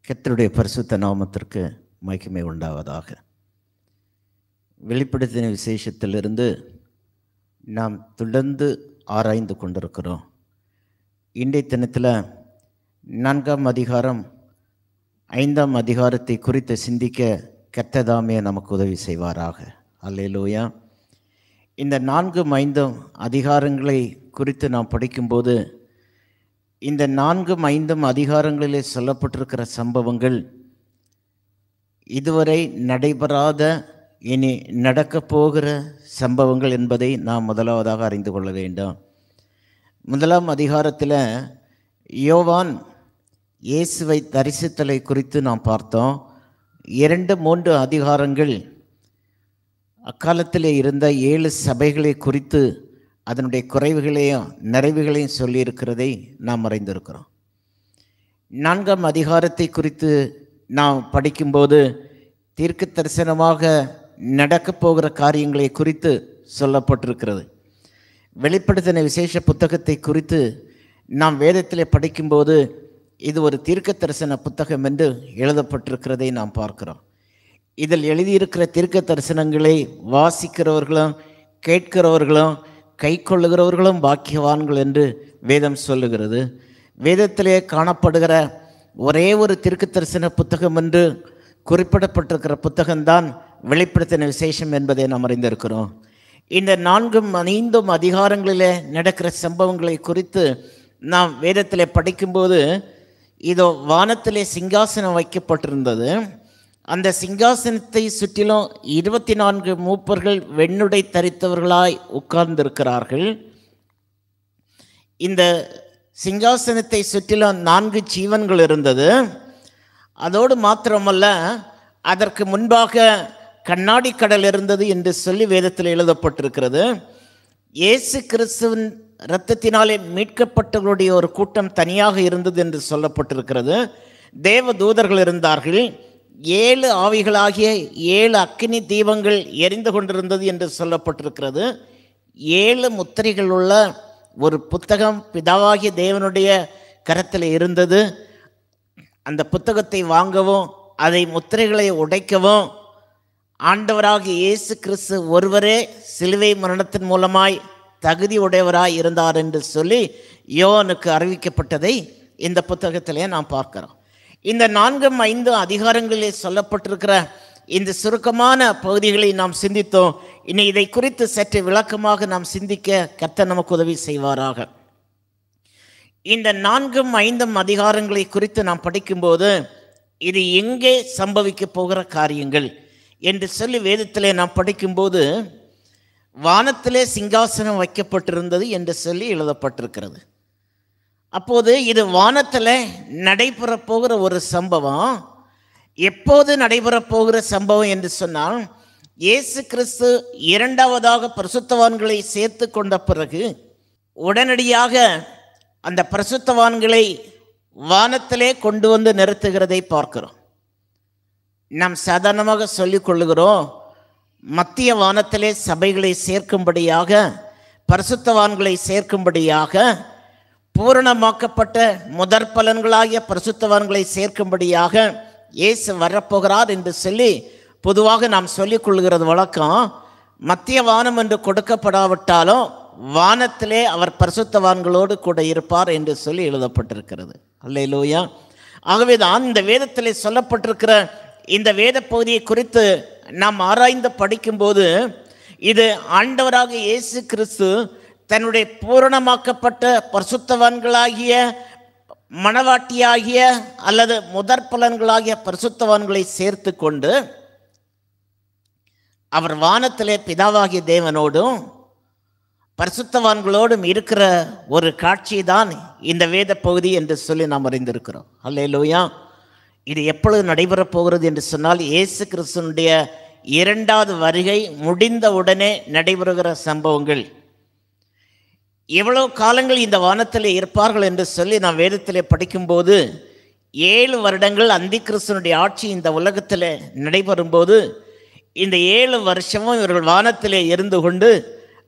கர்த்தருடைய பரிசுத்த நாமத்திற்கு மகிமை உண்டாவதாக. வெளிப்படுத்தின விசேஷத்திலிருந்து நாம் தொடர்ந்து ஆராய்ந்து கொண்டிருக்கிறோம். இன்றைய தினத்தில் 4ஆம் அதிகாரம் 5ஆம் அதிகாரத்தை குறித்து சிந்திக்க கர்த்தர் நமக்கு உதவி செய்வாராக. அல்லேலூயா. இந்த 4ம் 5ம் அதிகாரங்களை குறித்து நாம் படிக்கும்போது இந்த 4ம் 5ம் அதிகாரங்களிலே சொல்லப்பட்டிருக்கிற சம்பவங்கள் இதுவரை நடைபெறாத இனி நடக்கப் போகிற சம்பவங்கள் என்பதை நாம் முதலாவதாக அறிந்து கொள்ள வேண்டும். 1ஆம் அதிகாரத்தில் யோவான் இயேசுவை தரிசித்தலை குறித்து நாம் பார்த்தோம். 2-3 அதிகாரங்கள் அக்காலத்தில் இருந்த 7 சபைகளை குறித்து அதனுடைய குறைவுகளையும் நிறைவுகளையும் சொல்லியிருக்கிறதை நாம் அறிந்திருக்கிறோம். 4ஆம் அதிகாரத்தை குறித்து நாம் படிக்கும்போது தீர்க்க தரிசனமாக நடக்கப் போகிற காரியங்களை குறித்து சொல்லப்பட்டிருக்கிறது. வெளிப்படுத்தின விசேஷ புத்தகத்தை குறித்து நாம் வேதத்தில் படிக்கும்போது இது ஒரு தீர்க்க தரிசன புத்தகம் என்று எழுதப்பட்டிருக்கிறதை நாம் பார்க்கிறோம். இதில் எழுதியிருக்கிற தீர்க்க தரிசனங்களை வாசிக்கிறவர்களும் கேட்கிறவர்களும் கை கொள்ளுகிறவர்களும் பாக்கியவான்கள் என்று வேதம் சொல்லுகிறது. வேதத்திலே காணப்படுகிற ஒரே ஒரு தீர்க்க தரிசன புத்தகம் என்று குறிப்பிடப்பட்டிருக்கிற புத்தகம்தான் வெளிப்படுத்தின விசேஷம் என்பதை நாம் அறிந்திருக்கிறோம். இந்த 4ம் 5ம் அதிகாரங்களிலே நடக்கிற சம்பவங்களை குறித்து நாம் வேதத்திலே படிக்கும்போது இதோ வானத்திலே சிங்காசனம் வைக்கப்பட்டிருந்தது. அந்த சிங்காசனத்தை சுற்றிலும் 24 மூப்பர்கள் வெண்ணுடை தரித்தவர்களாய் உட்கார்ந்திருக்கிறார்கள். இந்த சிங்காசனத்தை சுற்றிலும் 4 ஜீவன்கள் இருந்தது. அதோடு மாத்திரமல்ல, அதற்கு முன்பாக கண்ணாடி கடல் இருந்தது என்று சொல்லி வேதத்தில் எழுதப்பட்டிருக்கிறது. இயேசு கிறிஸ்துவின் இரத்தத்தினாலே மீட்கப்பட்டவர்களுடைய ஒரு கூட்டம் தனியாக இருந்தது என்று சொல்லப்பட்டிருக்கிறது. தேவ தூதர்கள் இருந்தார்கள். 7 ஆவிகளாகிய 7 அக்கினி தீபங்கள் எரிந்து கொண்டிருந்தது என்று சொல்லப்பட்டிருக்கிறது. 7 முத்திரைகள் உள்ள ஒரு புத்தகம் பிதாவாகிய தேவனுடைய கரத்தில் இருந்தது. அந்த புத்தகத்தை வாங்கவும் அதை முத்திரைகளை உடைக்கவும் ஆண்டவராகிய இயேசு கிறிஸ்து ஒருவரே சிலுவை மரணத்தின் மூலமாய் தகுதி உடையவராய் இருந்தார் என்று சொல்லி யோவானுக்கு அறிவிக்கப்பட்டதை இந்த புத்தகத்திலே நாம் பார்க்கிறோம். இந்த 4ம் 5ம் அதிகாரங்களிலே சொல்லப்பட்டிருக்கிற இந்த சுருக்கமான பகுதிகளை நாம் சிந்தித்தோம். இனி இதை குறித்து சற்று விளக்கமாக நாம் சிந்திக்க கர்த்தர் நமக்கு உதவி செய்வாராக. இந்த 4ம் 5ம் அதிகாரங்களை குறித்து நாம் படிக்கும்போது இது எங்கே சம்பவிக்க போகிற காரியங்கள் என்று சொல்லி வேதத்திலே நாம் படிக்கும்போது வானத்திலே சிங்காசனம் வைக்கப்பட்டிருந்தது என்று சொல்லி எழுதப்பட்டிருக்கிறது. அப்போது இது வானத்தில் நடைபெறப் போகிற ஒரு சம்பவம். எப்போது நடைபெறப் போகிற சம்பவம் என்று சொன்னால், இயேசு கிறிஸ்து 2வதாக பரிசுத்தவான்களை சேர்த்து கொண்ட பிறகு உடனடியாக அந்த பரிசுத்தவான்களை வானத்திலே கொண்டு வந்து நிறுத்துகிறதை பார்க்கிறோம். நாம் சாதாரணமாக சொல்லிக் கொள்ளுகிறோம், மத்திய வானத்திலே சபைகளை சேர்க்கும்படியாக, பரிசுத்தவான்களை சேர்க்கும்படியாக, பூரணமாக்கப்பட்ட முதற் பலன்களாகிய பரிசுத்தவான்களை சேர்க்கும்படியாக இயேசு வரப்போகிறார் என்று சொல்லி பொதுவாக நாம் சொல்லிக் கொள்கிறது வழக்கம். மத்திய வானம் என்று கொடுக்கப்படாவிட்டாலும் வானத்திலே அவர் பரிசுத்தவான்களோடு கூட இருப்பார் என்று சொல்லி எழுதப்பட்டிருக்கிறது. அல்லேலூயா. ஆகவே தான் இந்த வேதத்திலே சொல்லப்பட்டிருக்கிற இந்த வேத பகுதியை குறித்து நாம் ஆராய்ந்து படிக்கும்போது இது ஆண்டவராக இயேசு கிறிஸ்து தன்னுடைய பூரணமாக்கப்பட்ட பரிசுத்தவான்களாகிய மணவாட்டியாகிய அல்லது முதற் பலன்களாகிய பரிசுத்தவான்களை சேர்த்து கொண்டு அவர் வானத்திலே பிதாவாகிய தேவனோடும் பரிசுத்தவான்களோடும் இருக்கிற ஒரு காட்சி தான் இந்த வேத பகுதி என்று சொல்லி நாம் அறிந்திருக்கிறோம். அல்லேலூயா. இது எப்பொழுது நடைபெறப் போகிறது என்று சொன்னால், இயேசு கிறிஸ்துனுடைய 2வது வருகை முடிந்த உடனே நடைபெறுகிற சம்பவங்கள். எவ்வளவு காலங்கள் இந்த வானத்தில் இருப்பார்கள் என்று சொல்லி நாம் வேதத்திலே படிக்கும்போது 7 வருடங்கள் அந்தி கிறிஸ்துனுடைய ஆட்சி இந்த உலகத்தில் நடைபெறும்போது இந்த 7 வருஷமும் இவர்கள் வானத்திலே இருந்து கொண்டு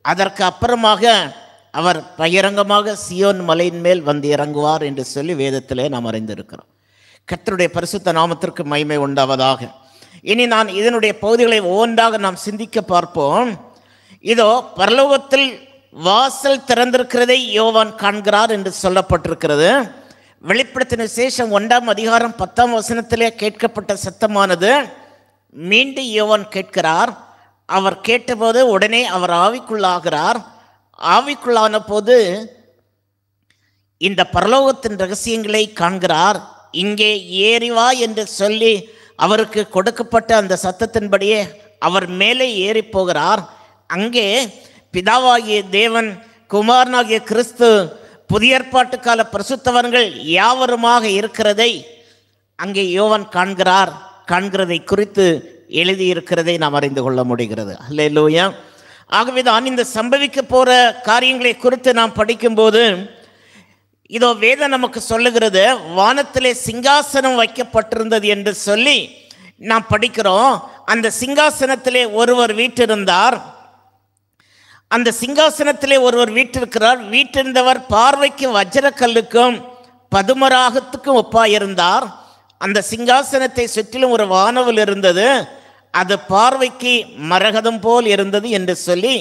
அதற்கு அப்புறமாக அவர் பகிரங்கமாக சியோன் மலையின் மேல் வந்து இறங்குவார் என்று சொல்லி வேதத்திலே நாம் அறிந்திருக்கிறோம். கர்த்தருடைய பரிசுத்த நாமத்திற்கு மகிமை உண்டாவதாக. இனி நான் இதனுடைய பகுதிகளை ஒவ்வொன்றாக நாம் சிந்திக்க பார்ப்போம். இதோ பரலோகத்தில் வாசல் திறந்திருக்கிறதை யோவான் காண்கிறார் என்று சொல்லப்பட்டிருக்கிறது. வெளிப்படுத்தின விசேஷம் 1ஆம் அதிகாரம் 10ஆம் வசனத்திலே கேட்கப்பட்ட சத்தமானது மீண்டும் யோவான் கேட்கிறார். அவர் கேட்டபோது உடனே அவர் ஆவிக்குள்ளாகிறார். ஆவிக்குள்ளான போது இந்த பரலோகத்தின் ரகசியங்களை காண்கிறார். இங்கே ஏறிவா என்று சொல்லி அவருக்கு கொடுக்கப்பட்ட அந்த சத்தத்தின்படியே அவர் மேலே ஏறி போகிறார். அங்கே பிதாவாகிய தேவன், குமாரனாகிய கிறிஸ்து, புதிய ஏற்பாட்டு கால பரிசுத்தவான்கள் யாவருமாக இருக்கிறதை அங்கே யோவான் காண்கிறார். காண்கிறதை குறித்து எழுதியிருக்கிறதை நாம் அறிந்து கொள்ள முடிகிறது. அல்லேலூயா. ஆகவே தான் இந்த சம்பவிக்க போகிற காரியங்களை குறித்து நாம் படிக்கும்போது இதோ வேதம் நமக்கு சொல்லுகிறது, வானத்திலே சிங்காசனம் வைக்கப்பட்டிருந்தது என்று சொல்லி நாம் படிக்கிறோம். அந்த சிங்காசனத்திலே ஒருவர் வீற்றிருந்தார். அந்த சிங்காசனத்திலே ஒருவர் வீற்றிருக்கிறார். வீற்றிருந்தவர் பார்வைக்கு வஜ்ரக்கல்லுக்கும் பதுமராகத்துக்கும் ஒப்பாயிருந்தார். அந்த சிங்காசனத்தை சுற்றிலும் ஒரு வானவில் இருந்தது. அது பார்வைக்கு மரகதம் போல் இருந்தது என்று சொல்லி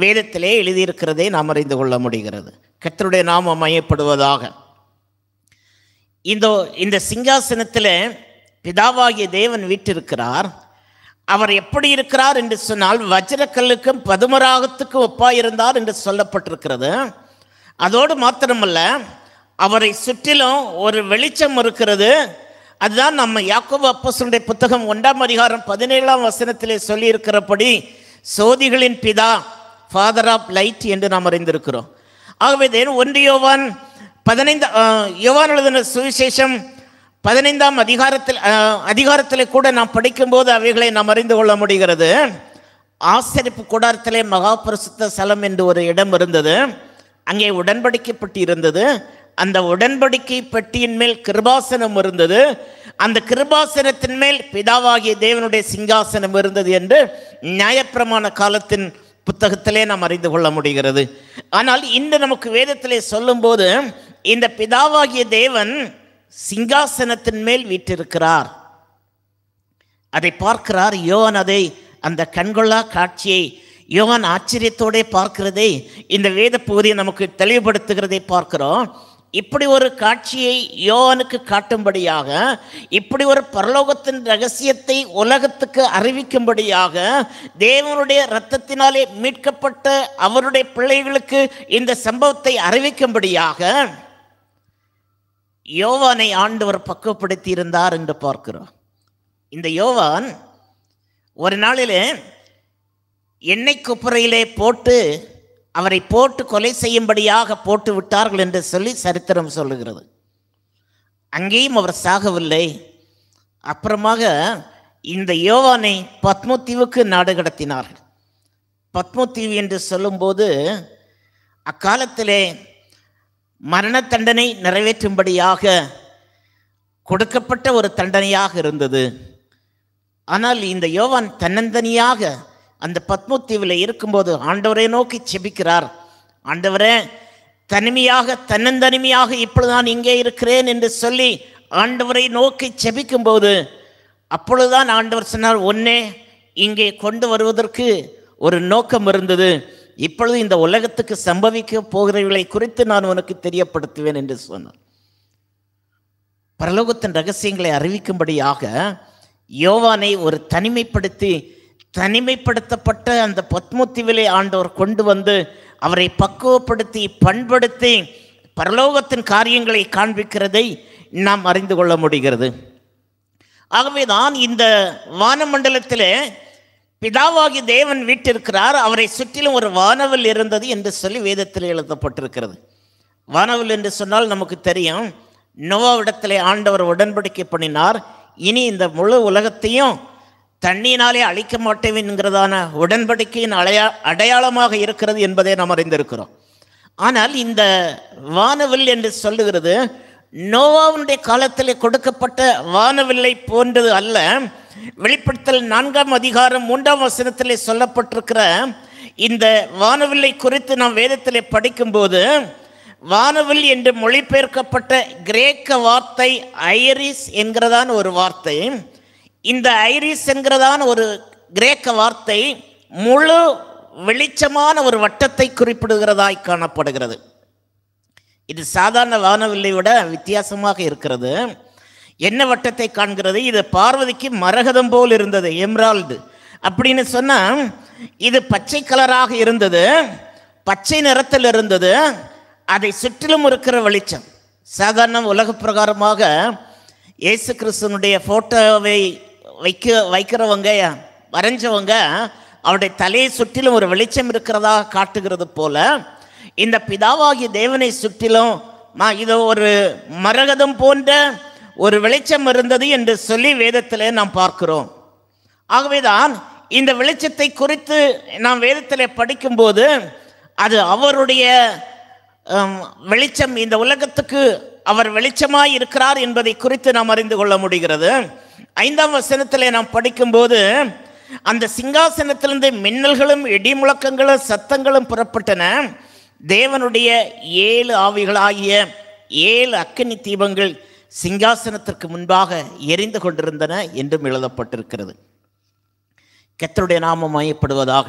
வேதத்திலே எழுதியிருக்கிறதை நாம் அறிந்து கொள்ள முடிகிறது. கர்த்தருடைய நாமம் மகிமைப்படுவதாக. இந்த சிங்காசனத்தில் பிதாவாகிய தேவன் வீற்றிருக்கிறார். அவர் எப்படி இருக்கிறார் என்று சொன்னால் வஜ்ரக்கல்லுக்கும் பதுமராகத்துக்கும் ஒப்பாயிருந்தார் என்று சொல்லப்பட்டிருக்கிறது. அதோடு மாத்திரமல்ல, அவரை சுற்றிலும் ஒரு வெளிச்சம் இருக்கிறது. அதுதான் நம்ம யாக்கோபு அப்போஸ்தலனுடைய புத்தகம் 1ஆம் அதிகாரம் 17ஆம் வசனத்திலே சொல்லியிருக்கிறபடி சோதிகளின் பிதா, ஃபாதர் ஆஃப் லைட் என்று நாம் அறிந்திருக்கிறோம். ஆகவே 1 யோவான் 15 யோவான் எழுதின சுவிசேஷம் 15ஆம் அதிகாரத்திலே கூட நாம் படிக்கும்போது அவைகளை நாம் அறிந்து கொள்ள முடிகிறது. ஆசரிப்பு கூடாரத்திலே மகா பரிசுத்த ஸ்தலம் என்று ஒரு இடம் இருந்தது. அங்கே உடன்படிக்கை பெட்டி இருந்தது. அந்த உடன்படிக்கை பெட்டியின் மேல் கிருபாசனம் இருந்தது. அந்த கிருபாசனத்தின் மேல் பிதாவாகிய தேவனுடைய சிங்காசனம் இருந்தது என்று நியாயப்பிரமாண காலத்தின் புத்தகத்திலே நாம் அறிந்து கொள்ள முடிகிறது. ஆனால் இன்று நமக்கு வேதத்திலே சொல்லும்போது இந்த பிதாவாகிய தேவன் சிங்காசனத்தின் மேல் வீற்றிருக்கிறார். அதை பார்க்கிறார் யோவான். அந்த கண்கொள்ளா காட்சியை யோவான் ஆச்சரியத்தோടെ பார்க்கிறதை இந்த வேத பகுதியை நமக்கு தெளிவுபடுத்துகிறதை பார்க்கிறோம். இப்படி ஒரு காட்சியை யோவானுக்கு காட்டும்படியாக, இப்படி ஒரு பரலோகத்தின் ரகசியத்தை உலகத்துக்கு அறிவிக்கும்படியாக, தேவனுடைய இரத்தத்தினாலே மீட்கப்பட்ட அவருடைய பிள்ளைகளுக்கு இந்த சம்பவத்தை அறிவிக்கும்படியாக யோவானை ஆண்டவர் பக்குவப்படுத்தி இருந்தார் என்று பார்க்கிறோம். இந்த யோவான் ஒரு நாளிலே எண்ணெய் குப்புறையிலே போட்டு அவரை போட்டு கொலை செய்யும்படியாக போட்டு விட்டார்கள் என்று சொல்லி சரித்திரம் சொல்லுகிறது. அங்கேயும் அவர் சாகவில்லை. அப்புறமாக இந்த யோவானை பத்மோத்தீவுக்கு நாடு கடத்தினார்கள். பத்மோத்தீவு என்று சொல்லும்போது அக்காலத்திலே மரண தண்டனை நிறைவேற்றும்படியாக கொடுக்கப்பட்ட ஒரு தண்டனையாக இருந்தது. ஆனால் இந்த யோவான் தன்னந்தனியாக அந்த பத்மோத்தீவில் இருக்கும்போது ஆண்டவரை நோக்கி செபிக்கிறார். ஆண்டவரே, தன்னந்தனிமையாக இப்பொழுது நான் இங்கே இருக்கிறேன் என்று சொல்லி ஆண்டவரை நோக்கி செபிக்கும்போது அப்பொழுதுதான் ஆண்டவர் சொன்னார், ஒன்னே இங்கே கொண்டு வருவதற்கு ஒரு நோக்கம் இருந்தது. இப்பொழுது இந்த உலகத்துக்கு சம்பவிக்க போகிறவர்களை குறித்து நான் உனக்கு தெரியப்படுத்துவேன் என்று சொன்னார். பரலோகத்தின் ரகசியங்களை அறிவிக்கும்படியாக யோவானை ஒரு தனிமைப்படுத்தப்பட்ட அந்த பத்மோத்தீவிலே ஆண்டவர் கொண்டு வந்து அவரை பக்குவப்படுத்தி பண்படுத்தி பரலோகத்தின் காரியங்களை காண்பிக்கிறதை நாம் அறிந்து கொள்ள முடிகிறது. ஆகவே தான் இந்த வானமண்டலத்திலே பிதாவாகி தேவன் வீற்றிருக்கிறார். அவரை சுற்றிலும் ஒரு வானவில் இருந்தது என்று சொல்லி வேதத்தில் எழுதப்பட்டிருக்கிறது. வானவில் என்று சொன்னால் நமக்கு தெரியும், நோவாவிடத்திலே ஆண்டவர் உடன்படிக்கை பண்ணினார். இனி இந்த முழு உலகத்தையும் தண்ணீனாலே அழிக்க மாட்டேன் என்கிறதான உடன்படிக்கையின் அடையாளமாக இருக்கிறது என்பதை நாம் அறிந்திருக்கிறோம். ஆனால் இந்த வானவில் என்று சொல்லுகிறது நோவாவுடைய காலத்தில் கொடுக்கப்பட்ட வானவில்லை போன்றது அல்ல. வெளிப்படுத்தல் 4ஆம் அதிகாரம் 3ஆம் வசனத்திலே சொல்லப்பட்டிருக்கிற இந்த வானவில்லை குறித்து நாம் வேதத்திலே படிக்கும்போது வானவில் என்று மொழிபெயர்க்கப்பட்ட கிரேக்க வார்த்தை ஐரிஸ் என்கிறதான ஒரு வார்த்தை. இந்த ஐரிஸ் என்கிறதான ஒரு கிரேக்க வார்த்தை முழு வெளிச்சமான ஒரு வட்டத்தை குறிப்பிடுகிறதாய் காணப்படுகிறது. இது சாதாரண வானவில்லை விட வித்தியாசமாக இருக்கிறது. என்ன வட்டத்தை காண்கிறது? இது பார்வதிக்கு மரகதம் போல் இருந்தது, எம்ரால்டு அப்படின்னு சொன்னால் இது பச்சை கலராக இருந்தது, பச்சை நிறத்தில் இருந்தது. அதை சுற்றிலும் இருக்கிற வெளிச்சம். சாதாரண உலக பிரகாரமாக இயேசு கிறிஸ்துவனுடைய ஃபோட்டோவை வைக்கிறவங்க வரைஞ்சவங்க அவருடைய தலையை சுற்றிலும் ஒரு வெளிச்சம் இருக்கிறதாக காட்டுகிறது போல இந்த பிதாவாகிய தேவனை சுற்றிலும் இதோ ஒரு மரகதம் போன்ற ஒரு வெளிச்சம் இருந்தது என்று சொல்லி வேதத்திலே நாம் பார்க்கிறோம். ஆகவேதான் இந்த வெளிச்சத்தை குறித்து நாம் வேதத்திலே படிக்கும்போது அது அவருடைய வெளிச்சம், இந்த உலகத்துக்கு அவர் வெளிச்சமாய் இருக்கிறார் என்பதை குறித்து நாம் அறிந்து கொள்ள முடிகிறது. 5ஆம் வசனத்திலே நாம் படிக்கும்போது அந்த சிங்காசனத்திலிருந்து மின்னல்களும் இடி முழக்கங்களும் சத்தங்களும் புறப்பட்டன. தேவனுடைய 7 ஆவிகளாகிய 7 அக்கினி தீபங்கள் சிங்காசனத்திற்கு முன்பாக எரிந்து கொண்டிருந்தன என்றும் எழுதப்பட்டிருக்கிறது. கர்த்தருடைய நாமம் மகிமைப்படுவதாக.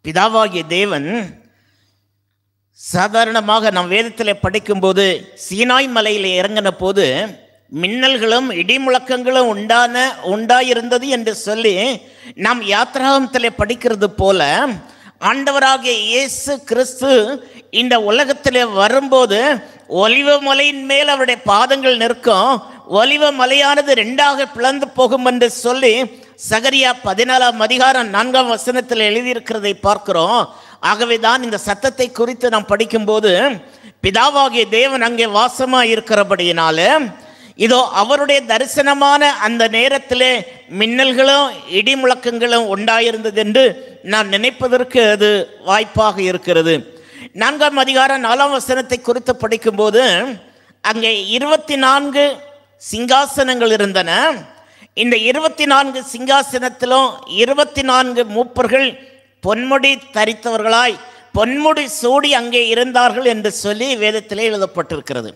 பிதாவாகிய தேவன் சாதாரணமாக நாம் வேதத்தில் படிக்கும்போது சீனாய் மலையில் இறங்கின போது மின்னல்களும் இடிமுழக்கங்களும் உண்டாயிருந்தது என்று சொல்லி நாம் யாத்திராகமத்தில் படிக்கிறது போல ஆண்டவராகிய இயேசு கிறிஸ்து இந்த உலகத்தில் வரும்போது ஒலிவ மலையின் மேல் அவருடைய பாதங்கள் நிற்கும், ஒலிவ மலையானது 2ஆக பிளந்து போகும் என்று சொல்லி சகரியா 14ஆம் அதிகாரம் 4ஆம் வசனத்தில் எழுதியிருக்கிறதை பார்க்கிறோம். ஆகவே தான் இந்த சத்தத்தை குறித்து நாம் படிக்கும்போது பிதாவாகிய தேவன் அங்கே வாசமாக இருக்கிறபடியினால இதோ அவருடைய தரிசனமான அந்த நேரத்திலே மின்னல்களும் இடி முழக்கங்களும் உண்டாயிருந்தது என்று நான் நினைப்பதற்கு அது வாய்ப்பாக இருக்கிறது. 4ஆம் அதிகாரம் 4ஆம் வசனத்தை குறித்து படிக்கும்போது அங்கே 24 சிங்காசனங்கள் இருந்தன. இந்த 24 சிங்காசனத்திலும் 24 மூப்பர்கள் பொன்முடி தரித்தவர்களாய் பொன்முடி சூடி அங்கே இருந்தார்கள் என்று சொல்லி வேதத்திலே எழுதப்பட்டிருக்கிறது.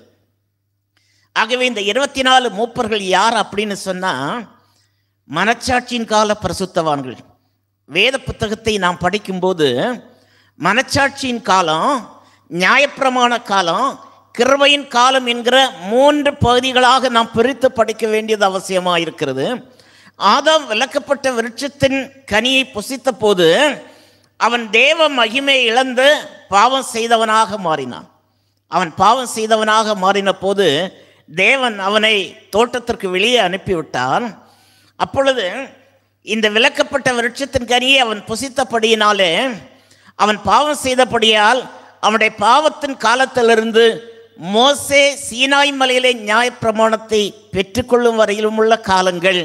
ஆகவே இந்த 24 மூப்பர்கள் யார் அப்படின்னு சொன்னால் மனச்சாட்சியின் கால பரிசுத்தவான்கள். வேத புத்தகத்தை நாம் படிக்கும்போது மனச்சாட்சியின் காலம், நியாயப்பிரமாண காலம், கிருபையின் காலம் என்கிற 3 பகுதிகளாக நாம் பிரித்து படிக்க வேண்டியது அவசியமாக இருக்கிறது. ஆதாம் விலக்கப்பட்ட விருட்சத்தின் கனியை புசித்த போது அவன் தேவ மகிமை இழந்து பாவம் செய்தவனாக மாறினான். அவன் பாவம் செய்தவனாக மாறின போது தேவன் அவனை தோட்டத்திற்கு வெளியே அனுப்பிவிட்டான். அப்பொழுது இந்த விலக்கப்பட்ட விருட்சத்தின் கனியை அவன் புசித்தபடியினாலே அவன் பாவம் செய்தபடியால் அவனுடைய பாவத்தின் காலத்திலிருந்து மோசே சீனாய் மலையிலே நியாயப்பிரமாணத்தை பெற்றுக்கொள்ளும் வரையிலும் உள்ள காலங்கள்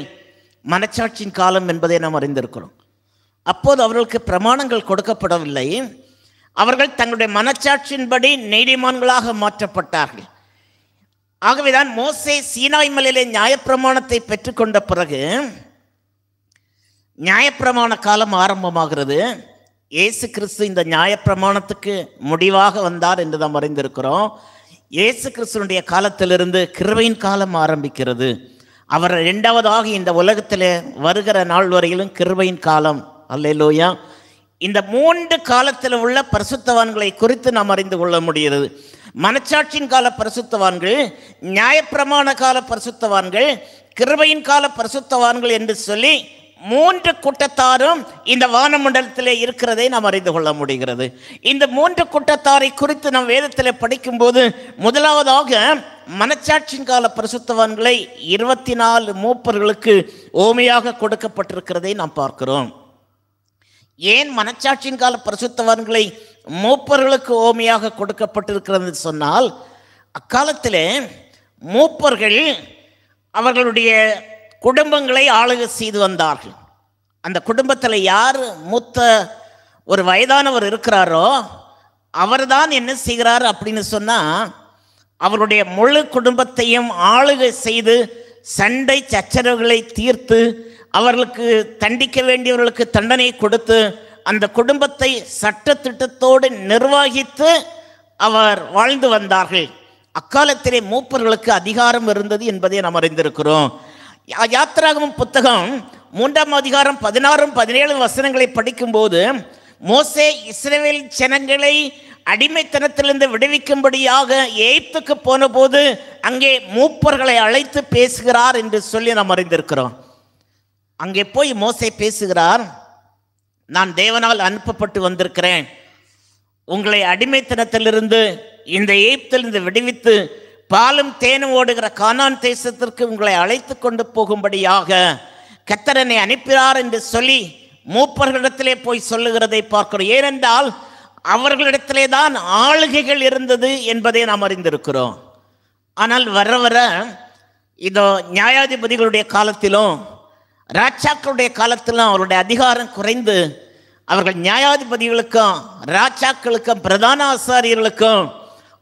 மனச்சாட்சியின் காலம் என்பதை நாம் அறிந்திருக்கிறோம். அப்போது அவர்களுக்கு பிரமாணங்கள் கொடுக்கப்படவில்லை. அவர்கள் தங்களுடைய மனச்சாட்சியின்படி நீதிமான்களாக மாற்றப்பட்டார்கள். ஆகவேதான் மோசே சீனாய் மலையிலே நியாயப்பிரமாணத்தை பெற்றுக்கொண்ட பிறகு நியாயப்பிரமாண காலம் ஆரம்பமாகிறது. இயேசு கிறிஸ்து இந்த நியாயப்பிரமாணத்துக்கு முடிவாக வந்தார் என்று நாம் அறிந்திருக்கிறோம். இயேசு கிறிஸ்துனுடைய காலத்திலிருந்து கிருபையின் காலம் ஆரம்பிக்கிறது. அவர் 2வதாக இந்த உலகத்தில் வருகிற நாள் வரையிலும் கிருபையின் காலம். அல்லேலூயா. இந்த 3 காலத்தில் உள்ள பரிசுத்தவான்களை குறித்து நாம் அறிந்து கொள்ள முடிகிறது. மனச்சாட்சியின் கால பரிசுத்தவான்கள், நியாயப்பிரமாண கால பரிசுத்தவான்கள், கிருபையின் கால பரிசுத்தவான்கள் என்று சொல்லி 3 கூட்டத்தாரும் இந்த வானமண்டலத்தில் இருக்கிறதை நாம் அறிந்து கொள்ள முடிகிறது. இந்த 3 கூட்டத்தாரை குறித்து நாம் வேதத்தில் படிக்கும்போது முதலாவதாக மனச்சாட்சியின் கால பரிசுத்தவான்களை 24 மூப்பர்களுக்கு ஓமையாக கொடுக்கப்பட்டிருக்கிறதை நாம் பார்க்கிறோம். ஏன் மனச்சாட்சியின் கால பரிசுத்தவான்களை மூப்பர்களுக்கு ஓமையாக கொடுக்கப்பட்டிருக்கிறது சொன்னால், அக்காலத்தில் மூப்பர்கள் அவர்களுடைய குடும்பங்களை ஆளுகை செய்து வந்தார்கள். அந்த குடும்பத்தில் யார் மூத்த ஒரு வயதானவர் இருக்கிறாரோ அவர்தான் என்ன செய்கிறார் அப்படின்னு சொன்னால், அவருடைய முழு குடும்பத்தையும் ஆளுகை செய்து சண்டை சச்சரவுகளை தீர்த்து அவர்களுக்கு தண்டிக்க வேண்டியவர்களுக்கு தண்டனை கொடுத்து அந்த குடும்பத்தை சட்டத்திட்டத்தோடு நிர்வகித்து அவர் வாழ்ந்து வந்தார்கள். அக்காலத்திலே மூப்பர்களுக்கு அதிகாரம் இருந்தது என்பதை நாம் அறிந்திருக்கிறோம். யாத்திராகமம் புத்தகம் 3ஆம் அதிகாரம் 16, 17 வசனங்களை படிக்கும்போது மோசே இஸ்ரவேல் ஜனங்களை அடிமைத்தனத்திலிருந்து விடுவிக்கும்படியாக எகிப்துக்கு போன போது அங்கே மூப்பர்களை அழைத்து பேசுகிறார் என்று சொல்லி நாம் அறிந்திருக்கிறோம். அங்கே போய் மோசே பேசுகிறார், நான் தேவனால் அனுப்பப்பட்டு வந்திருக்கிறேன், உங்களை அடிமைத்தனத்திலிருந்து இந்த எகிப்திலிருந்து விடுவித்து பாலும் தேனும் ஓடுகிற கானான் தேசத்திற்கு உங்களை அழைத்து கொண்டு போகும்படியாக கர்த்தர் என்னை அனுப்பினார் என்று சொல்லி மூப்பர்களிடத்திலே போய் சொல்லுகிறதை பார்க்கிறோம். ஏனென்றால் அவர்களிடத்திலே தான் ஆளுகைகள் இருந்தது என்பதை நாம் அறிந்திருக்கிறோம். ஆனால் வர வர இதோ நியாயாதிபதிகளுடைய காலத்திலும் ராஜாக்களுடைய காலத்திலும் அவருடைய அதிகாரம் குறைந்து அவர்கள் நியாயாதிபதிகளுக்கும் ராஜாக்களுக்கும் பிரதான ஆசாரியர்களுக்கும்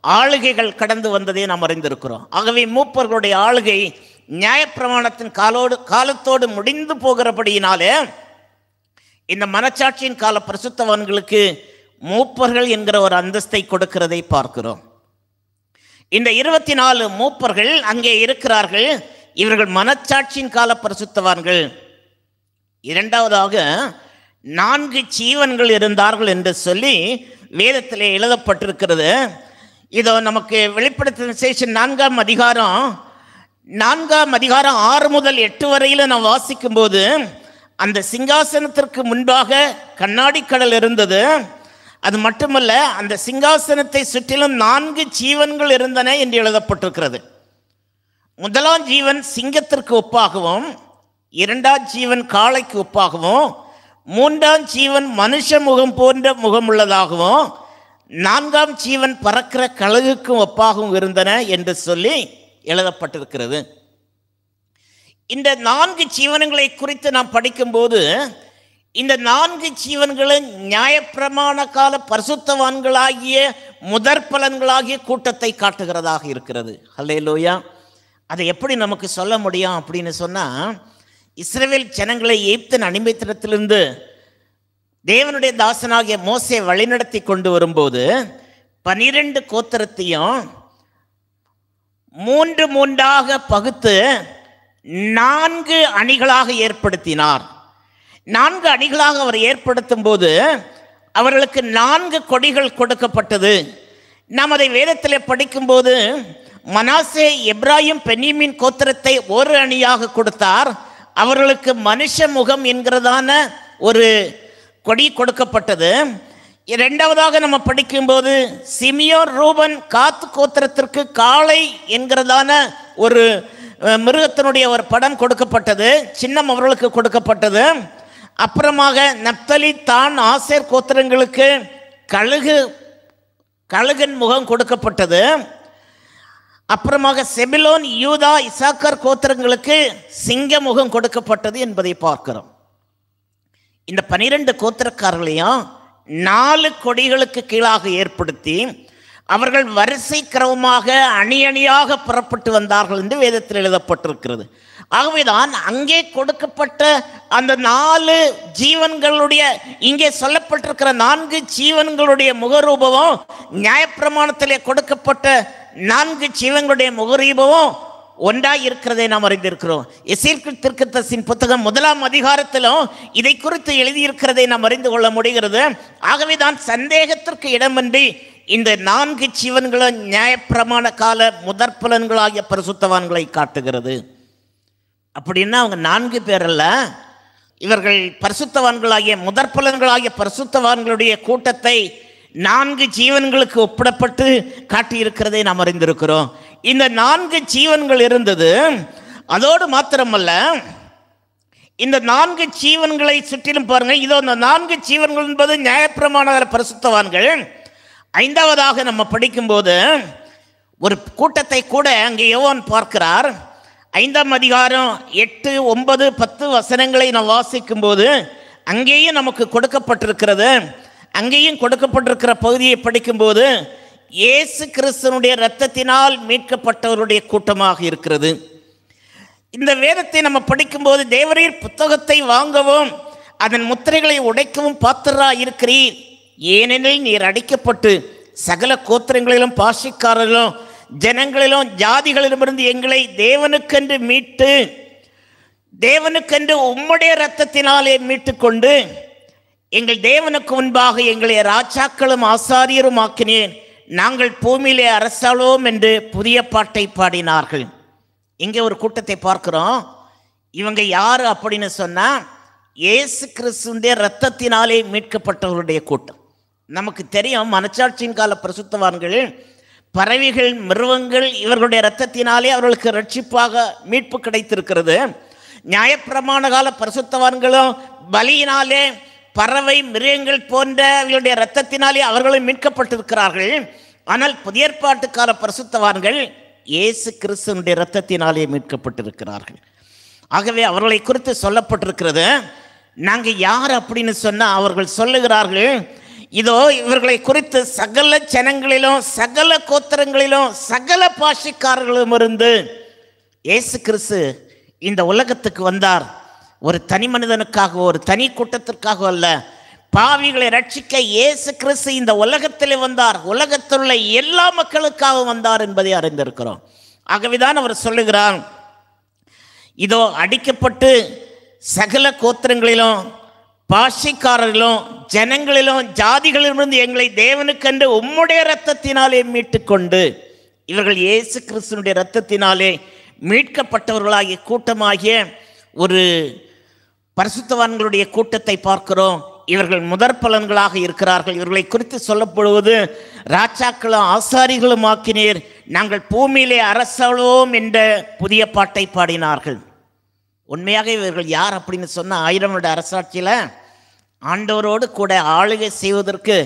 ஆளுகைகள் கடந்து வந்ததை நாம் அறிந்திருக்கிறோம். ஆகவே மூப்பர்களுடைய ஆளுகை நியாயப்பிரமாணத்தின் காலத்தோடு முடிந்து போகிறபடியினாலே இந்த மனச்சாட்சியின் கால பரிசுத்தவான்களுக்கு மூப்பர்கள் என்கிற ஒரு அந்தஸ்தை கொடுக்கிறதை பார்க்கிறோம். இந்த 24 மூப்பர்கள் அங்கே இருக்கிறார்கள். இவர்கள் மனச்சாட்சியின் கால பரிசுத்தவான்கள். இரண்டாவதாக 4 ஜீவன்கள் இருந்தார்கள் என்று சொல்லி வேதத்திலே எழுதப்பட்டிருக்கிறது. இதோ நமக்கு வெளிப்படுத்தின விசேஷம் 4ஆம் அதிகாரம் 6 முதல் 8 வரையில் நாம் வாசிக்கும்போது அந்த சிங்காசனத்திற்கு முன்பாக கண்ணாடி கடல் இருந்தது. அது மட்டுமல்ல, அந்த சிங்காசனத்தை சுற்றிலும் 4 ஜீவன்கள் இருந்தன என்று எழுதப்பட்டிருக்கிறது. முதலாம் ஜீவன் சிங்கத்திற்கு ஒப்பாகவும், 2ஆம் ஜீவன் காளைக்கு ஒப்பாகவும், 3ஆம் ஜீவன் மனுஷ முகம் போன்ற முகம் உள்ளதாகவும், 4ஆம் ஜீவன் பறக்கிற கழுகுக்கும் ஒப்பாகவும் இருந்தன என்று சொல்லி எழுதப்பட்டிருக்கிறது. இந்த 4 ஜீவன்களை குறித்து நாம் படிக்கும்போது இந்த 4 ஜீவன்களும் நியாயப்பிரமாண கால பரிசுத்தவான்களாகிய முதற் பலன்களாகிய கூட்டத்தை காட்டுகிறதாக இருக்கிறது. அல்லேலூயா. அதை எப்படி நமக்கு சொல்ல முடியும் அப்படின்னு சொன்னால், இஸ்ரவேல் ஜனங்களை எகிப்தின் அடிமைத்தனத்திலிருந்து தேவனுடைய தாசனாகிய மோசே வழிநடத்தி கொண்டு வரும்போது 12 கோத்திரத்தையும் 3 பகுத்து 4 அணிகளாக ஏற்படுத்தினார். 4 அணிகளாக அவர் ஏற்படுத்தும் போது அவர்களுக்கு 4 கொடிகள் கொடுக்கப்பட்டது. நாம் அதை வேதத்திலே படிக்கும்போது மனாசே எப்ராயிம் பென்யமீன் கோத்திரத்தை ஒரு அணியாக கொடுத்தார். அவர்களுக்கு மனுஷ முகம் என்கிறதான ஒரு கொடி கொடுக்கப்பட்டது. இரண்டாவதாக நம்ம படிக்கும்போது சிமியோன் ரூபன் காத் கோத்திரத்திற்கு காளை என்கிறதான ஒரு மிருகத்தினுடைய ஒரு படம் கொடுக்கப்பட்டது, சின்னம் அவர்களுக்கு கொடுக்கப்பட்டது. அப்புறமாக நப்தலி தான் ஆசேர் கோத்திரங்களுக்கு கழுகன் முகம் கொடுக்கப்பட்டது. அப்புறமாக செபிலோன் யூதா இசாக்கர் கோத்திரங்களுக்கு சிங்க முகம் கொடுக்கப்பட்டது என்பதை பார்க்கிறோம். இந்த 12 கோத்திரக்காரர்களையும் 4 கொடிகளுக்கு கீழாக ஏற்படுத்தி அவர்கள் வரிசை கிரமமாக அணி அணியாக புறப்பட்டு வந்தார்கள் என்று வேதத்தில் எழுதப்பட்டிருக்கிறது. ஆகவேதான் அங்கே கொடுக்கப்பட்ட அந்த 4 ஜீவன்களுடைய, இங்கே சொல்லப்பட்டிருக்கிற 4 ஜீவன்களுடைய முகரூபமும் நியாயப்பிரமாணத்திலே கொடுக்கப்பட்ட 4 ஜீவன்களுடைய முகரூபமும் ஒன்றாய் இருக்கிறதை நாம் அறிந்திருக்கிறோம். எசேக்கியேல் தீர்க்கதரிசியின் புத்தகம் 1ஆம் அதிகாரத்திலும் இதை குறித்து எழுதியிருக்கிறதை நாம் அறிந்து கொள்ள முடிகிறது. ஆகவே தான் சந்தேகத்திற்கு இடமின்றி இந்த 4 ஜீவன்களும் நியாயப்பிரமாண கால முதற் பலன்களாகிய பரிசுத்தவான்களை காட்டுகிறது. அப்படின்னா அவங்க 4 பேர் அல்ல, இவர்கள் பரிசுத்தவான்களாகிய முதற் பலன்களாகிய பரிசுத்தவான்களுடைய கூட்டத்தை 4 ஜீவன்களுக்கு ஒப்பிடப்பட்டு காட்டியிருக்கிறதை நாம் அறிந்திருக்கிறோம். இந்த 4 ஜீவன்கள் இருந்தது. அதோடு மாத்திரமல்ல, இந்த 4 ஜீவன்களை சுற்றிலும் பாருங்க, இதோ இந்த 4 ஜீவன்கள் என்பது நியாயப்பிரமாண பரிசுத்தவான்கள். 5ஆவதாக நம்ம படிக்கும்போது ஒரு கூட்டத்தை கூட அங்கே யோவான் பார்க்கிறார். 5ஆம் அதிகாரம் 8, 9, 10 வசனங்களை நாம் வாசிக்கும்போது அங்கேயும் நமக்கு கொடுக்கப்பட்டிருக்கிறது. அங்கேயும் கொடுக்கப்பட்டிருக்கிற பகுதியை படிக்கும்போது இயேசு கிறிஸ்துனுடைய இரத்தத்தினால் மீட்கப்பட்டவருடைய கூட்டமாக இருக்கிறது. இந்த வேதத்தை நம்ம படிக்கும்போது தேவரீர் புத்தகத்தை வாங்கவும் அதன் முத்திரைகளை உடைக்கவும் பாத்திரராக இருக்கிறீர், ஏனெனில் நீர் அடிக்கப்பட்டு சகல கோத்திரங்களிலும் பாஷைக்காரர்களும் ஜனங்களிலும் ஜாதிகளிலுமிருந்து எங்களை தேவனுக்கென்று மீட்டு தேவனுக்கென்று உம்முடைய இரத்தத்தினாலே மீட்டுக்கொண்டு எங்கள் தேவனுக்கு முன்பாக எங்களை ராஜாக்களும் ஆசாரியரும் ஆக்கினேன், நாங்கள் பூமியிலே அரசாளோம் என்று புதிய பாட்டை பாடினார்கள். இங்கே ஒரு கூட்டத்தை பார்க்கிறோம். இவங்க யாரு அப்படின்னு சொன்னா, இயேசு கிறிஸ்துவின் இரத்தத்தினாலே மீட்கப்பட்டவர்களுடைய கூட்டம். நமக்கு தெரியும், மனச்சாட்சியின் கால பரிசுத்தவான்கள், பறவைகள், மிருகங்கள் இவர்களுடைய இரத்தத்தினாலே அவர்களுக்கு ரட்சிப்பாக மீட்பு கிடைத்திருக்கிறது. நியாயப்பிரமாண கால பரிசுத்தவான்களும் பலியினாலே பறவை, மிருகங்கள் போன்ற இவர்களுடைய இரத்தத்தினாலே அவர்களும் மீட்கப்பட்டிருக்கிறார்கள். ஆனால் புதிய ஏற்பாட்டு கால பரிசுத்தவான்கள் இயேசு கிறிஸ்துவினுடைய இரத்தத்தினாலே மீட்கப்பட்டிருக்கிறார்கள். ஆகவே அவர்களை குறித்து சொல்லப்பட்டிருக்கிறது. நாங்கள் யார் அப்படின்னு சொன்னால், அவர்கள் சொல்லுகிறார்கள், இதோ இவர்களை குறித்து சகல ஜனங்களிலும் சகல கோத்திரங்களிலும் சகல பாஷைக்காரர்களும் இருந்து இயேசு கிறிஸ்து இந்த உலகத்துக்கு வந்தார். ஒரு தனி மனிதனுக்காக, ஒரு தனி கூட்டத்திற்காக அல்ல, பாவிகளை ரட்சிக்க இயேசு கிறிஸ்து இந்த உலகத்தில் வந்தார், உலகத்தில் உள்ள எல்லா மக்களுக்காக வந்தார் என்பதை அறிந்திருக்கிறோம். ஆகவேதான் அவர் சொல்லுகிறார், இதோ அடிக்கப்பட்டு சகல கோத்திரங்களிலும் பாஷைக்காரர்களும் ஜனங்களிலும் ஜாதிகளிலிருந்து எங்களை தேவனுக்கென்று உம்முடைய இரத்தத்தினாலே மீட்டுக்கொண்டு, இவர்கள் இயேசு கிறிஸ்துவினுடைய இரத்தத்தினாலே மீட்கப்பட்டவர்களாகிய கூட்டமாகிய ஒரு பரிசுத்தவான்களுடைய கூட்டத்தை பார்க்கிறோம். இவர்கள் முதற் பலன்களாக இருக்கிறார்கள். இவர்களை குறித்து சொல்லப்படுவது, ராஜாக்களும் ஆசாரிகளும் ஆக்கினீர், நாங்கள் பூமியிலே அரசாளுவோம் என்ற புதிய பாட்டை பாடினார்கள். உண்மையாக இவர்கள் யார் அப்படின்னு சொன்னால், 1000 வருட அரசாட்சியில் ஆண்டவரோடு கூட ஆளுகை செய்வதற்கு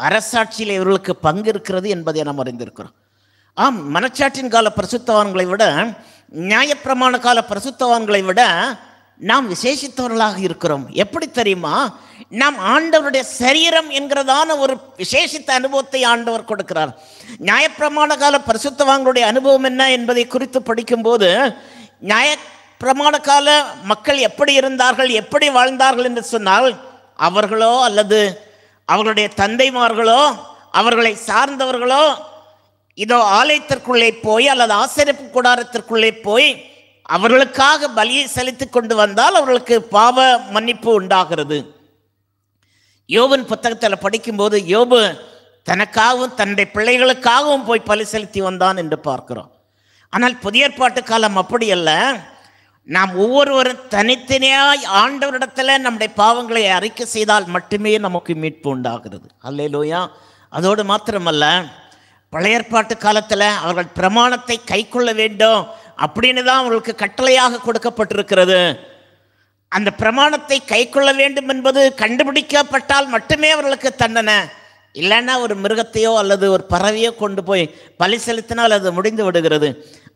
அரசாட்சியில் இவர்களுக்கு பங்கு இருக்கிறது என்பதை நாம் அறிந்திருக்கிறோம். ஆம், மனச்சாட்சியின் கால பரிசுத்தவான்களை விட, நியாயப்பிரமாண கால பரிசுத்தவான்களை விட நாம் விசேஷித்தவர்களாக இருக்கிறோம். எப்படி தெரியுமா? நாம் ஆண்டவருடைய சரீரம் என்கிறதான ஒரு விசேஷித்த அனுபவத்தை ஆண்டவர் கொடுக்கிறார். நியாயப்பிரமாண கால பரிசுத்தவான்களுடைய அனுபவம் என்ன என்பதை குறித்து படிக்கும்போது, நியாயப்பிரமாண கால மக்கள் எப்படி இருந்தார்கள், எப்படி வாழ்ந்தார்கள் என்று சொன்னால், அவர்களோ அல்லது அவர்களுடைய தந்தைமார்களோ அவர்களை சார்ந்தவர்களோ இதோ ஆலயத்திற்குள்ளே போய் அல்லது ஆசரிப்பு கூடாரத்திற்குள்ளே போய் அவர்களுக்காக பலியை செலுத்தி கொண்டு வந்தால் அவர்களுக்கு பாவ மன்னிப்பு உண்டாகிறது. யோபின் புத்தகத்தில் படிக்கும்போது, யோபு தனக்காகவும் தன்னுடைய பிள்ளைகளுக்காகவும் போய் பலி செலுத்தி வந்தான் என்று பார்க்கிறோம். ஆனால் புதிய ஏற்பாட்டு காலம் அப்படி அல்ல. நாம் ஒவ்வொருவரும் தனித்தனியாய் ஆண்டவரிடத்தில் நம்முடைய பாவங்களை அறிக்கை செய்தால் மட்டுமே நமக்கு மீட்பு உண்டாகிறது. அல்லேலூயா. அதோடு மாத்திரமல்ல, பழைய ஏற்பாட்டு காலத்தில் அவர்கள் பிரமாணத்தை கை கொள்ள வேண்டும் அப்படின்னு தான் அவர்களுக்கு கட்டளையாக கொடுக்கப்பட்டிருக்கிறது. அந்த பிரமாணத்தை கை கொள்ள வேண்டும் என்பது கண்டுபிடிக்கப்பட்டால் மட்டுமே அவர்களுக்கு தண்டனை. இல்லைன்னா ஒரு மிருகத்தையோ அல்லது ஒரு பறவையோ கொண்டு போய் பலி செலுத்தினால் அது முடிந்து விடுகிறது.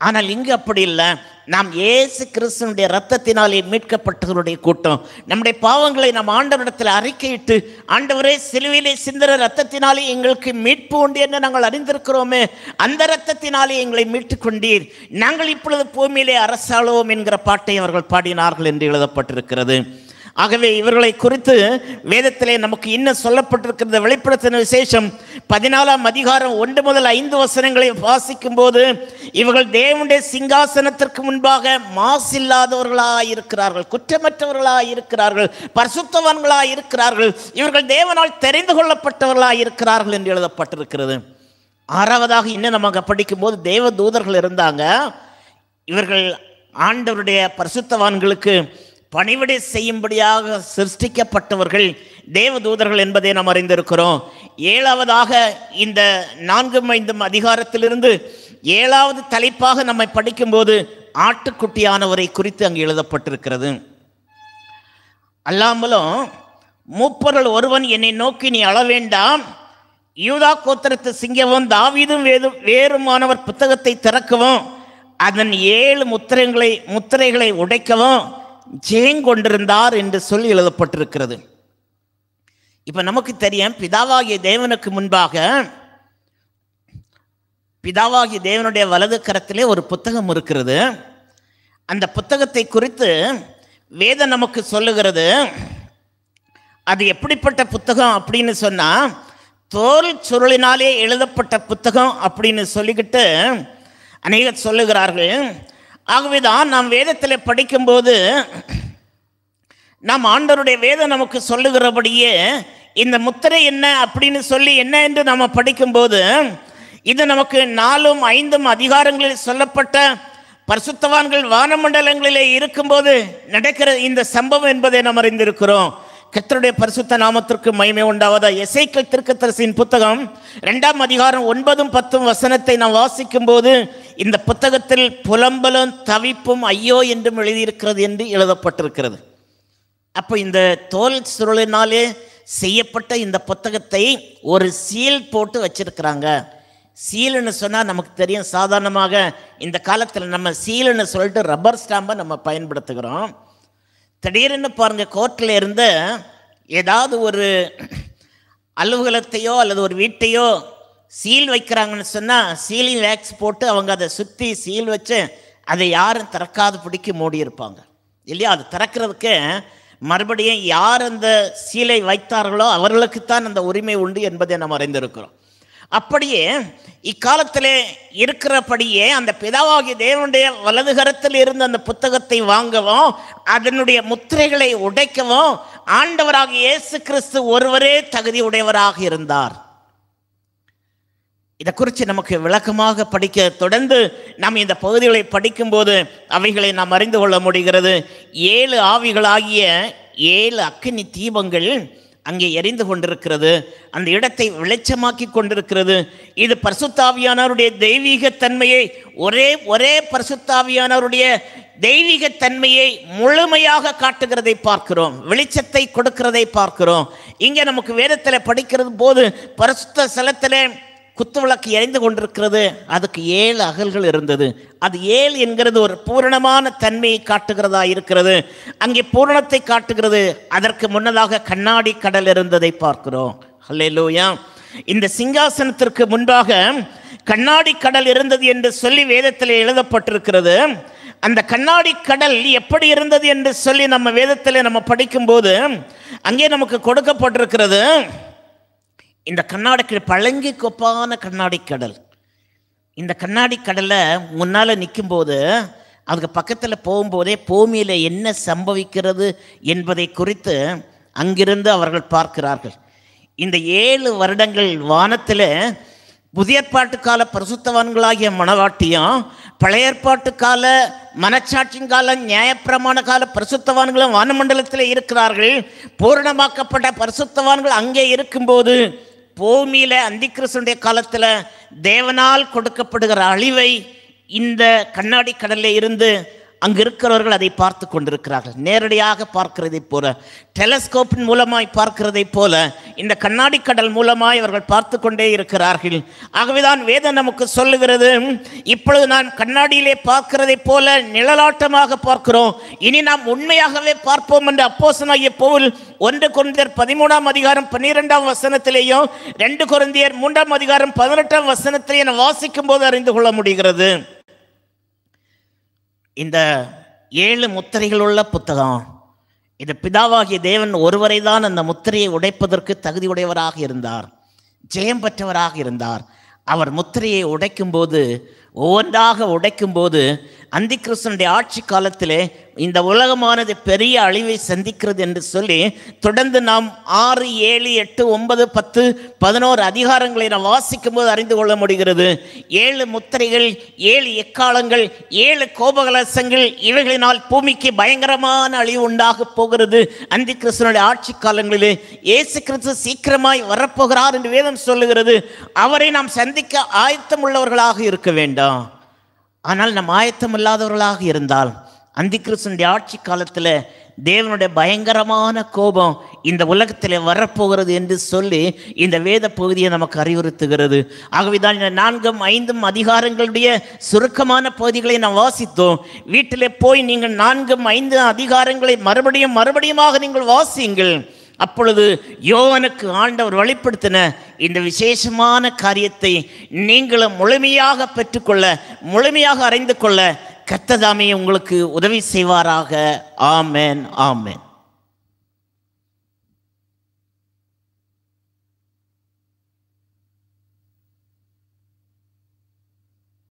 ஆனால் இங்கு அப்படி இல்லை. நாம் இயேசு கிறிஸ்துவினுடைய இரத்தத்தினாலே மீட்கப்பட்டவருடைய கூட்டம். நம்முடைய பாவங்களை நாம் ஆண்டவரிடத்தில் அறிக்கையிட்டு, ஆண்டவரே சிலுவையிலே சிந்தின இரத்தத்தினாலே எங்களுக்கு மீட்பு உண்டு என்று நாங்கள் அறிந்திருக்கிறோமே, அந்த இரத்தத்தினாலே எங்களை மீட்டு கொண்டீர், நாங்கள் இப்பொழுது பூமியிலே அரசாளுவோம் என்கிற பாட்டை அவர்கள் பாடினார்கள் என்று எழுதப்பட்டிருக்கிறது. ஆகவே இவர்களை குறித்து வேதத்திலே நமக்கு இன்னும் சொல்லப்பட்டிருக்கிறது. வெளிப்படுத்தின விசேஷம் 14ஆம் அதிகாரம் 1 முதல் 5 வசனங்களை வாசிக்கும் போது, இவர்கள் தேவனுடைய சிங்காசனத்திற்கு முன்பாக மாசில்லாதவர்களாய் இருக்கிறார்கள், குற்றமற்றவர்களாய் இருக்கிறார்கள், பரிசுத்தவான்களாய் இருக்கிறார்கள், இவர்கள் தேவனால் தெரிந்து கொள்ளப்பட்டவர்களாய் இருக்கிறார்கள் என்று எழுதப்பட்டிருக்கிறது. 6வதாக இன்னும் நமக்கு படிக்கும்போது, தேவ தூதர்கள் இருந்தாங்க. இவர்கள் ஆண்டவருடைய பரிசுத்தவான்களுக்கு பணிவிடை செய்யும்படியாக சிருஷ்டிக்கப்பட்டவர்கள் தேவதூதர்கள் என்பதை நாம் அறிந்திருக்கிறோம். 7வதாக இந்த 4-5 அதிகாரத்திலிருந்து 7வது தலைப்பாக நம்மை படிக்கும்போது, ஆட்டுக்குட்டியானவரை குறித்து அங்கு எழுதப்பட்டிருக்கிறது. அல்லாமலும் மூப்பர்கள் ஒருவன் என்னை நோக்கி, நீ அழ வேண்டாம், யூதா கோத்திரத்து சிங்கமும் தாவீதும் வேறுமானவர் புத்தகத்தை திறக்கவும் அதன் 7 முத்திரைகளை உடைக்கவும் ஜெயங்கொண்டிருந்தார் என்று சொல்லி எழுதப்பட்டிருக்கிறது. இப்ப நமக்கு தெரியும், பிதாவாகிய தேவனுக்கு முன்பாக பிதாவாகிய தேவனுடைய வலது கரத்திலே ஒரு புத்தகம் இருக்கிறது. அந்த புத்தகத்தை குறித்து வேதம் நமக்கு சொல்லுகிறது. அது எப்படிப்பட்ட புத்தகம் அப்படின்னு சொன்னா, தோல் சுருளினாலே எழுதப்பட்ட புத்தகம் அப்படின்னு சொல்லிக்கிட்டு அநேகர் சொல்லுகிறார்கள். ஆகவேதான் நாம் வேதத்தில் படிக்கும்போது நாம் ஆண்டவருடைய வேதம் நமக்கு சொல்லுகிறபடியே இந்த முத்திரை என்ன அப்படின்னு சொல்லி என்ன என்று நாம் படிக்கும்போது இது நமக்கு 4, 5 அதிகாரங்களில் சொல்லப்பட்ட பரிசுத்தவான்கள் வானமண்டலங்களிலே இருக்கும்போது நடக்கிற இந்த சம்பவம் என்பதை நாம் அறிந்திருக்கிறோம். கர்த்தருடைய பரிசுத்த நாமத்திற்கு மகிமை உண்டாவதா. எசேக்கியேல் தீர்க்கதரிசியின் புத்தகம் 2ஆம் அதிகாரம் 9, 10 வசனத்தை நாம் வாசிக்கும் போது இந்த புத்தகத்தில் புலம்பலும் தவிப்பும் ஐயோ என்றும் எழுதியிருக்கிறது என்று எழுதப்பட்டிருக்கிறது. அப்போ இந்த தோல் சுருளினாலே செய்யப்பட்ட இந்த புத்தகத்தை ஒரு சீல் போட்டு வச்சிருக்கிறாங்க. சீலுன்னு சொன்னால் நமக்கு தெரியும், சாதாரணமாக இந்த காலத்தில் நம்ம சீலுன்னு சொல்லிட்டு ரப்பர் ஸ்டாம்பை நம்ம பயன்படுத்துகிறோம். திடீர்னு பாருங்கள், கோர்ட்டில் இருந்து ஏதாவது ஒரு அலுவலகத்தையோ அல்லது ஒரு வீட்டையோ சீல் வைக்கிறாங்கன்னு சொன்னால் சீலிங் வேக்ஸ் போட்டு அவங்க அதை சுற்றி சீல் வச்சு அதை யாரும் திறக்காது பிடிக்க மூடி இருப்பாங்க இல்லையா? அது திறக்கிறதுக்கு மறுபடியும் யார் அந்த சீலை வைத்தார்களோ அவர்களுக்குத்தான் அந்த உரிமை உண்டு என்பதை நாம் அறிந்திருக்கிறோம். அப்படியே இக்காலத்தில் இருக்கிறபடியே அந்த பிதாவாகிய தேவனுடைய வலதுகரத்தில் இருந்து அந்த புத்தகத்தை வாங்கவும் அதனுடைய முத்திரைகளை உடைக்கவும் ஆண்டவராகிய இயேசு கிறிஸ்து ஒருவரே தகுதி உடையவராக இருந்தார். இதை குறித்து நமக்கு விளக்கமாக படிக்க தொடர்ந்து நாம் இந்த பகுதிகளை படிக்கும்போது அவைகளை நாம் அறிந்து கொள்ள முடிகிறது. 7 ஆவிகளாகிய 7 அக்கினி தீபங்கள் அங்கே எரிந்து கொண்டிருக்கிறது. அந்த இடத்தை வெளிச்சமாக்கி கொண்டிருக்கிறது. இது பரிசுத்தாவியானவருடைய தெய்வீக தன்மையை ஒரே பரிசுத்தாவியானவருடைய தெய்வீக தன்மையை முழுமையாக காட்டுகிறதை பார்க்கிறோம். வெளிச்சத்தை கொடுக்கிறதை பார்க்கிறோம். இங்கே நமக்கு வேதத்தில் படிக்கிறது போது பரிசுத்த ஸ்தலத்திலே குத்துவிளக்கு எரிந்து கொண்டிருக்கிறது. அதுக்கு 7 அகல்கள் இருந்தது. அது 7 என்கிறது ஒரு பூரணமான தன்மையை காட்டுகிறதா இருக்கிறது. அங்கே பூரணத்தை காட்டுகிறது. அதற்கு முன்னதாக கண்ணாடி கடல் இருந்ததை பார்க்கிறோம். ஹல்லேலூயா. இந்த சிங்காசனத்திற்கு முன்பாக கண்ணாடி கடல் இருந்தது என்று சொல்லி வேதத்தில் எழுதப்பட்டிருக்கிறது. அந்த கண்ணாடி கடல் எப்படி இருந்தது என்று சொல்லி நம்ம வேதத்தில் நம்ம படிக்கும்போது அங்கே நமக்கு கொடுக்கப்பட்டிருக்கிறது. இந்த கண்ணாடி பழங்கி கொப்பான கண்ணாடி கடல். இந்த கண்ணாடி கடலை முன்னால் நிற்கும்போது அதுக்கு பக்கத்தில் போகும்போதே பூமியில் என்ன சம்பவிக்கிறது என்பதை குறித்து அங்கிருந்து அவர்கள் பார்க்கிறார்கள். இந்த 7 வருடங்கள் வானத்தில் புதிய ஏற்பாட்டு கால பரிசுத்தவான்களாகிய மணவாட்டியும் பழைய ஏற்பாட்டு கால மனச்சாட்சியின் கால நியாயப்பிரமாண கால பரிசுத்தவான்களும் வானமண்டலத்தில் இருக்கிறார்கள். பூரணமாக்கப்பட்ட பரிசுத்தவான்கள் அங்கே இருக்கும்போது பூமியில் அந்திகிறிஸ்துவின் காலத்தில் தேவனால் கொடுக்கப்படுகிற அழிவை இந்த கண்ணாடி கடலில் இருந்து அங்கு இருக்கிறவர்கள் அதை பார்த்து கொண்டிருக்கிறார்கள். நேரடியாக பார்க்கிறதை போல, டெலஸ்கோப்பின் மூலமாய் பார்க்கிறதை போல இந்த கண்ணாடி கடல் மூலமாய் அவர்கள் பார்த்து கொண்டே இருக்கிறார்கள். ஆகவேதான் வேதம் நமக்கு சொல்லுகிறது, இப்பொழுது நான் கண்ணாடியிலே பார்க்கிறதை போல நிழலாட்டமாக பார்க்கிறோம், இனி நாம் உண்மையாகவே பார்ப்போம் என்று அப்போஸ்தலனாகிய பவுல் 1 கொரிந்தியர் 13ஆம் அதிகாரம் 12ஆம் வசனத்திலேயும் 2 கொரிந்தியர் 3ஆம் அதிகாரம் 18ஆம் வசனத்திலேயும் வாசிக்கும் போது அறிந்து கொள்ள முடிகிறது. இந்த 7 முத்திரைகள் உள்ள புத்தகம், இது பிதாவாகிய தேவன் ஒருவரை தான் அந்த முத்திரையை உடைப்பதற்கு தகுதியுடையவராக இருந்தார், ஜெயம் பெற்றவராக இருந்தார். அவர் முத்திரையை உடைக்கும்போது, ஒவ்வொன்றாக உடைக்கும்போது அந்திகிறிஸ்துவினுடைய ஆட்சி காலத்திலே இந்த உலகமானது பெரிய அழிவை சந்திக்கிறது என்று சொல்லி தொடர்ந்து நாம் 6, 7, 8, 9, 10, 11 அதிகாரங்களை நாம் வாசிக்கும் போது அறிந்து கொள்ள முடிகிறது. 7 முத்திரைகள், 7 எக்காலங்கள், 7 கோபகலசங்கள், இவைகளினால் பூமிக்கு பயங்கரமான அழிவு உண்டாக போகிறது. அந்திகிறிஸ்துவினுடைய ஆட்சி காலங்களிலே இயேசு கிறிஸ்து சீக்கிரமாய் வரப்போகிறார் என்று வேதம் சொல்லுகிறது. அவரை நாம் சந்திக்க ஆயத்தம் உள்ளவர்களாக இருக்க வேண்டாம். ஆனால் நம் ஆயத்தம் இல்லாதவர்களாக இருந்தால் அந்திகிறிஸ்துவினுடைய ஆட்சி காலத்தில் தேவனுடைய பயங்கரமான கோபம் இந்த உலகத்தில் வரப்போகிறது என்று சொல்லி இந்த வேத பகுதியை நமக்கு அறிவுறுத்துகிறது. ஆகவேதான் இந்த 4, 5 அதிகாரங்களுடைய சுருக்கமான பகுதிகளை நாம் வாசித்தோம். வீட்டிலே போய் நீங்கள் 4, 5 அதிகாரங்களை மறுபடியுமாக நீங்கள் வாசியுங்கள். அப்பொழுது யோவானுக்கு ஆண்டவர் வெளிப்படுத்தின இந்த விசேஷமான காரியத்தை நீங்களும் முழுமையாக பெற்றுக்கொள்ள, முழுமையாக அறிந்து கொள்ள கர்த்தர் தாமே உங்களுக்கு உதவி செய்வாராக. ஆமென், ஆமென்.